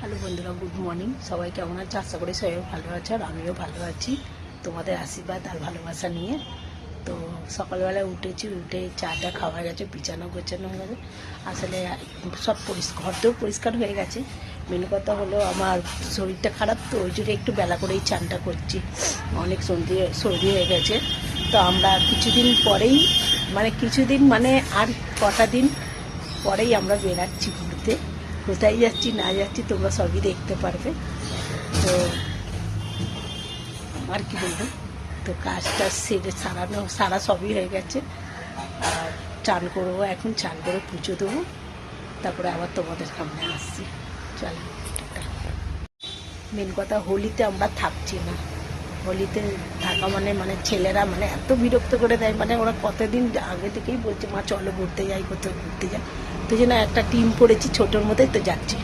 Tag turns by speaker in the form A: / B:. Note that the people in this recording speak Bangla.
A: হ্যালো বন্ধুরা, গুড মর্নিং। সবাই কেমন আছে? আশা করি সবাই ভালো আছে, আর আমিও ভালো আছি তোমাদের আশীর্বাদ আর ভালোবাসা নিয়ে। তো সকালবেলা উঠেছি, উঠে চাটা খাওয়া গেছে, বিছানা গোছানো হয়ে গেছে। আসলে সব ঘরটাও পরিষ্কার হয়ে গেছে। মেন কথা হলো আমার শরীরটা খারাপ, তো ওই জন্য একটু বেলা করেই চানটা করছি। অনেক সর্দি হয়ে গেছে। তো আমরা কিছুদিন পরেই মানে আর কটা দিন পরেই আমরা বেরাচ্ছি ঘুরতে। কোথায় যাচ্ছি না যাচ্ছি তোমরা সবই দেখতে পারবে। তো আর কি বলবো, তো কাজটা সারা সবই হয়ে গেছে। আর চান করবো, এখন চান করে পুজো দেবো, তারপরে আবার তোমাদের সামনে আসছি। চলো, মেন কথা হোলিতে আমরা থাকছি না। হোলিতে থাকা মানে ছেলেরা এত বিরক্ত করে দেয়, ওরা কতদিন আগে থেকেই বলছে মা চলো ঘুরতে যাই, কোথাও ঘুরতে যাই। তো জন্য একটা টিম করেছি ছোটোর মধ্যে, তো যাচ্ছি।